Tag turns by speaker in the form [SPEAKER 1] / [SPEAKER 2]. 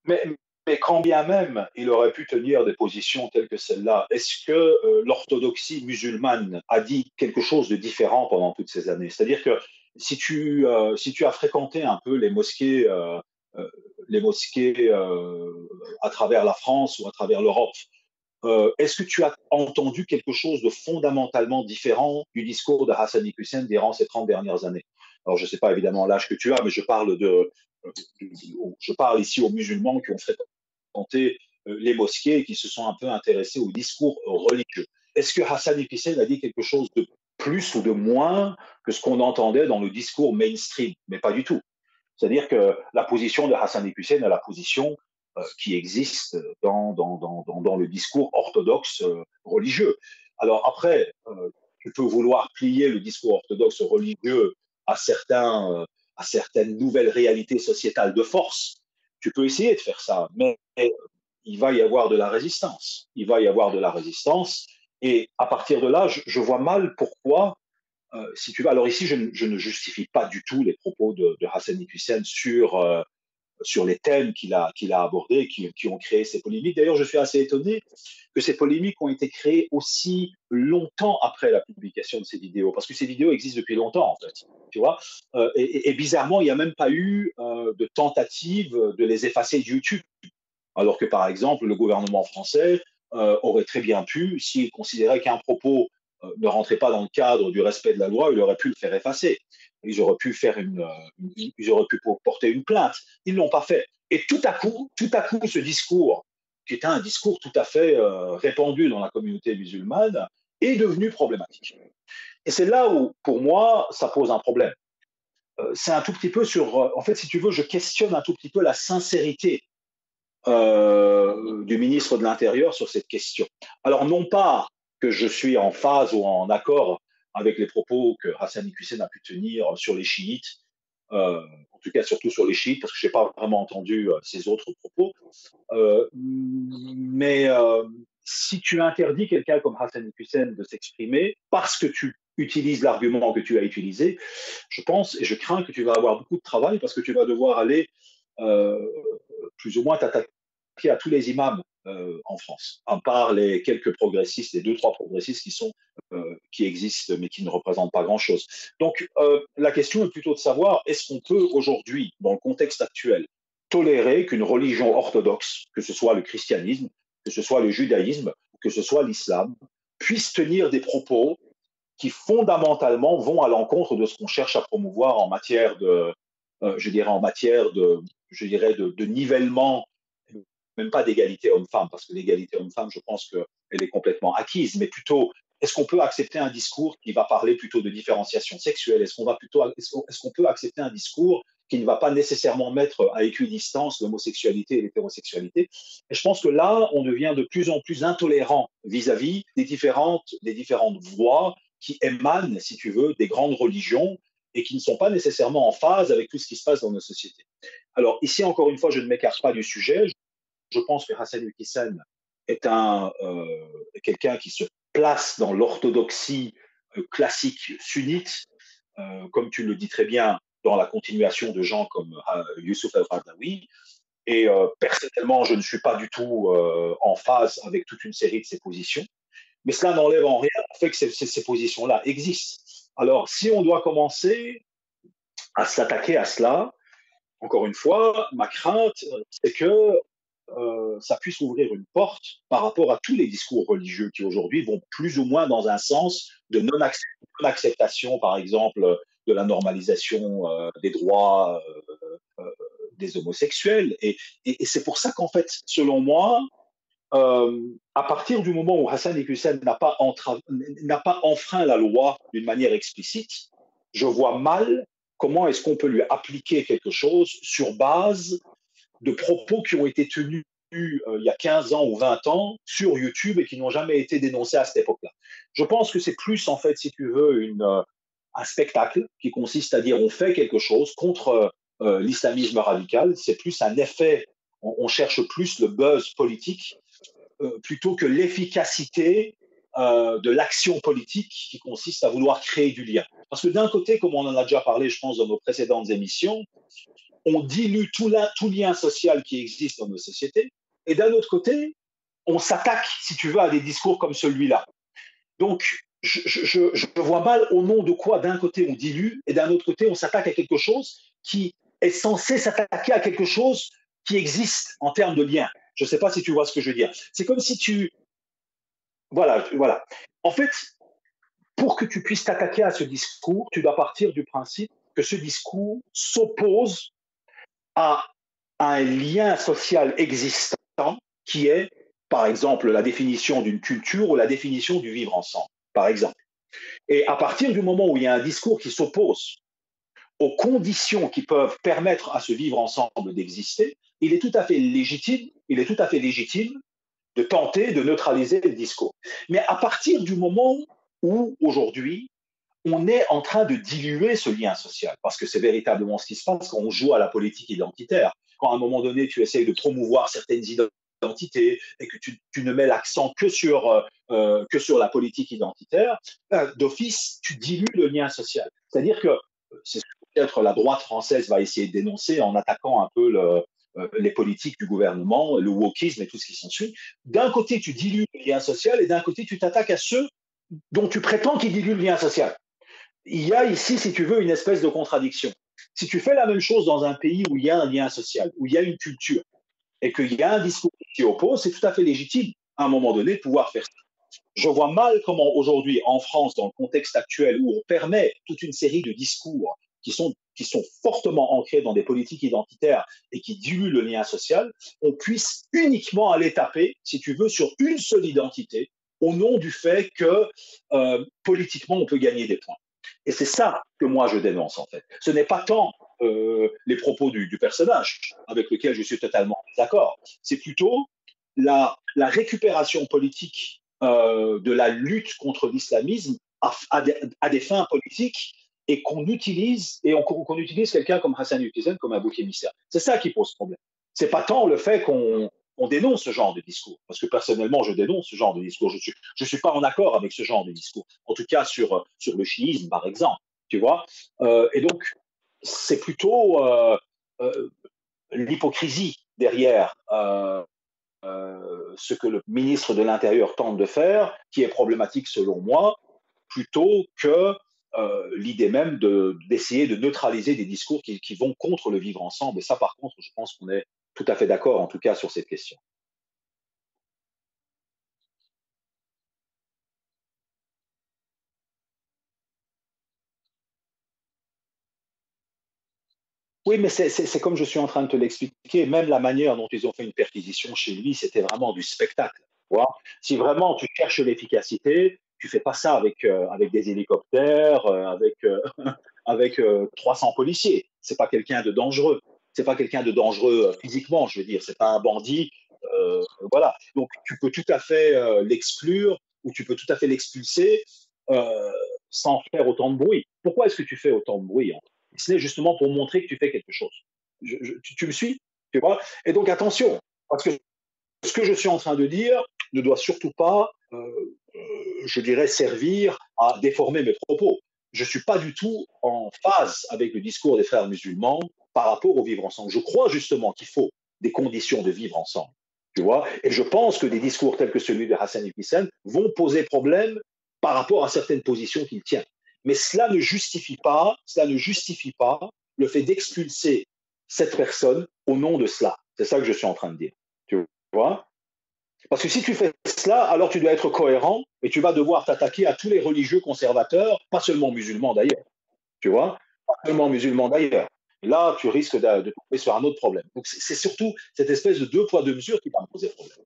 [SPEAKER 1] Mais, mais quand bien même il aurait pu tenir des positions telles que celle-là, est-ce que l'orthodoxie musulmane a dit quelque chose de différent pendant toutes ces années? C'est-à-dire que si tu as fréquenté un peu euh, les mosquées à travers la France ou à travers l'Europe, est-ce que tu as entendu quelque chose de fondamentalement différent du discours de Hassani Hussein durant ces 30 dernières années? Alors, je ne sais pas évidemment l'âge que tu as, mais je parle ici aux musulmans qui ont fréquenté les mosquées et qui se sont un peu intéressés au discours religieux. Est-ce que Hassani Hussein a dit quelque chose de plus ou de moins que ce qu'on entendait dans le discours mainstream? Mais pas du tout. C'est-à-dire que la position de Hassan Hussein est la position qui existe dans le discours orthodoxe religieux. Alors après, tu peux vouloir plier le discours orthodoxe religieux à, à certaines nouvelles réalités sociétales de force. Tu peux essayer de faire ça, mais il va y avoir de la résistance. Il va y avoir de la résistance. Et à partir de là, je vois mal pourquoi si tu veux, alors ici, je ne justifie pas du tout les propos de Hassan Hussein sur les thèmes qu'il a abordés, qui ont créé ces polémiques. D'ailleurs, je suis assez étonné que ces polémiques ont été créées aussi longtemps après la publication de ces vidéos, parce que ces vidéos existent depuis longtemps, en fait. Tu vois et bizarrement, il n'y a même pas eu de tentative de les effacer de YouTube. Alors que, par exemple, le gouvernement français aurait très bien pu, s'il considérait qu'un propos ne rentrait pas dans le cadre du respect de la loi, il aurait pu le faire effacer. Ils auraient pu porter une plainte. Ils ne l'ont pas fait. Et tout à coup, ce discours, qui était un discours tout à fait répandu dans la communauté musulmane, est devenu problématique. Et c'est là où, pour moi, ça pose un problème. C'est un tout petit peu en fait, si tu veux, je questionne un tout petit peu la sincérité du ministre de l'Intérieur sur cette question. Alors, non pas que je suis en phase ou en accord avec les propos que Hassan Hussein a pu tenir sur les chiites, en tout cas surtout sur les chiites, parce que je n'ai pas vraiment entendu ses autres propos. Mais si tu interdis quelqu'un comme Hassan Hussein de s'exprimer parce que tu utilises l'argument que tu as utilisé, je pense et je crains que tu vas avoir beaucoup de travail parce que tu vas devoir aller euh, plus ou moins t'attaquer à tous les imams en France, à part les quelques progressistes, les deux, trois progressistes qui existent, mais qui ne représentent pas grand-chose. Donc, la question est plutôt de savoir, est-ce qu'on peut aujourd'hui, dans le contexte actuel, tolérer qu'une religion orthodoxe, que ce soit le christianisme, que ce soit le judaïsme, que ce soit l'islam, puisse tenir des propos qui fondamentalement vont à l'encontre de ce qu'on cherche à promouvoir en matière je dirais en matière de nivellement, même pas d'égalité homme-femme, parce que l'égalité homme-femme, je pense qu'elle est complètement acquise, mais plutôt, est-ce qu'on peut accepter un discours qui va parler plutôt de différenciation sexuelle? Est-ce qu'on peut accepter un discours qui ne va pas nécessairement mettre à équidistance l'homosexualité et l'hétérosexualité? Et je pense que là, on devient de plus en plus intolérant vis-à-vis des différentes voix qui émanent, si tu veux, des grandes religions et qui ne sont pas nécessairement en phase avec tout ce qui se passe dans nos sociétés. Alors ici, encore une fois, je ne m'écarte pas du sujet. Je pense que Hassan Hussein est quelqu'un qui se place dans l'orthodoxie classique sunnite, comme tu le dis très bien, dans la continuation de gens comme Youssouf al-Qaradawi. Et personnellement, je ne suis pas du tout en phase avec toute une série de ses positions. Mais cela n'enlève en rien le fait que ces positions-là existent. Alors, si on doit commencer à s'attaquer à cela, encore une fois, ma crainte, c'est que ça puisse ouvrir une porte par rapport à tous les discours religieux qui aujourd'hui vont plus ou moins dans un sens de non-acceptation, par exemple, de la normalisation des droits des homosexuels. Et c'est pour ça qu'en fait, selon moi, à partir du moment où Hassan Hussein n'a pas enfreint la loi d'une manière explicite, je vois mal comment est-ce qu'on peut lui appliquer quelque chose sur base de propos qui ont été tenus il y a 15 ans ou 20 ans sur YouTube et qui n'ont jamais été dénoncés à cette époque-là. Je pense que c'est plus, en fait, si tu veux, un spectacle qui consiste à dire on fait quelque chose contre l'islamisme radical. C'est plus un effet, on cherche plus le buzz politique plutôt que l'efficacité de l'action politique qui consiste à vouloir créer du lien. Parce que d'un côté, comme on en a déjà parlé, je pense, dans nos précédentes émissions, on dilue tout lien social qui existe dans nos sociétés, et d'un autre côté, on s'attaque, si tu veux, à des discours comme celui-là. Donc, je vois mal au nom de quoi, d'un côté, on dilue, et d'un autre côté, on s'attaque à quelque chose qui est censé s'attaquer à quelque chose qui existe en termes de lien. Je ne sais pas si tu vois ce que je veux dire. C'est comme si tu... Voilà, voilà. En fait, pour que tu puisses t'attaquer à ce discours, tu dois partir du principe que ce discours s'oppose à un lien social existant qui est, par exemple, la définition d'une culture ou la définition du vivre ensemble, par exemple. Et à partir du moment où il y a un discours qui s'oppose aux conditions qui peuvent permettre à ce vivre ensemble d'exister, il est tout à fait légitime de tenter de neutraliser le discours. Mais à partir du moment où, aujourd'hui, on est en train de diluer ce lien social, parce que c'est véritablement ce qui se passe quand on joue à la politique identitaire. Quand à un moment donné, tu essayes de promouvoir certaines identités et que tu ne mets l'accent que sur la politique identitaire, d'office, tu dilues le lien social. C'est-à-dire que c'est ce que peut-être la droite française va essayer de dénoncer en attaquant un peu les politiques du gouvernement, le wokisme et tout ce qui s'ensuit. D'un côté, tu dilues le lien social et d'un côté, tu t'attaques à ceux dont tu prétends qu'ils diluent le lien social. Il y a ici, si tu veux, une espèce de contradiction. Si tu fais la même chose dans un pays où il y a un lien social, où il y a une culture, et qu'il y a un discours qui s'y oppose, c'est tout à fait légitime, à un moment donné, de pouvoir faire ça. Je vois mal comment aujourd'hui, en France, dans le contexte actuel, où on permet toute une série de discours qui sont fortement ancrés dans des politiques identitaires et qui diluent le lien social, on puisse uniquement aller taper, si tu veux, sur une seule identité, au nom du fait que politiquement, on peut gagner des points. Et c'est ça que moi je dénonce en fait. Ce n'est pas tant les propos du personnage, avec lequel je suis totalement d'accord. C'est plutôt la récupération politique de la lutte contre l'islamisme à des fins politiques et qu'on utilise quelqu'un comme Hassan Yulkizen comme un bouc émissaire. C'est ça qui pose problème. C'est pas tant le fait qu'on dénonce ce genre de discours, parce que personnellement, je dénonce ce genre de discours. Je suis pas en accord avec ce genre de discours, en tout cas sur le chiisme, par exemple, tu vois. Et donc, c'est plutôt l'hypocrisie derrière ce que le ministre de l'Intérieur tente de faire, qui est problématique selon moi, plutôt que l'idée même d'essayer de neutraliser des discours qui vont contre le vivre ensemble. Et ça, par contre, je pense qu'on est tout à fait d'accord, en tout cas, sur cette question. Oui, mais c'est comme je suis en train de te l'expliquer, même la manière dont ils ont fait une perquisition chez lui, c'était vraiment du spectacle. Tu vois. Si vraiment tu cherches l'efficacité, tu fais pas ça avec des hélicoptères, avec 300 policiers. C'est pas quelqu'un de dangereux. C'est pas quelqu'un de dangereux physiquement, je veux dire. C'est pas un bandit. Voilà. Donc tu peux tout à fait l'exclure ou tu peux tout à fait l'expulser euh, sans faire autant de bruit. Pourquoi est-ce que tu fais autant de bruit, hein? Ce n'est justement pour montrer que tu fais quelque chose. Tu me suis, tu vois. Et donc attention, parce que ce que je suis en train de dire ne doit surtout pas, je dirais, servir à déformer mes propos. Je ne suis pas du tout en phase avec le discours des frères musulmans par rapport au vivre ensemble. Je crois justement qu'il faut des conditions de vivre ensemble. Tu vois. Et je pense que des discours tels que celui de Hassan Iqiyoussen vont poser problème par rapport à certaines positions qu'il tient. Mais cela ne justifie pas le fait d'expulser cette personne au nom de cela. C'est ça que je suis en train de dire. Tu vois. Parce que si tu fais cela, alors tu dois être cohérent et tu vas devoir t'attaquer à tous les religieux conservateurs, pas seulement musulmans d'ailleurs. Tu vois, pas seulement musulmans d'ailleurs. Là, tu risques de tomber sur un autre problème. Donc, c'est surtout cette espèce de deux poids, deux mesures qui va me poser problème.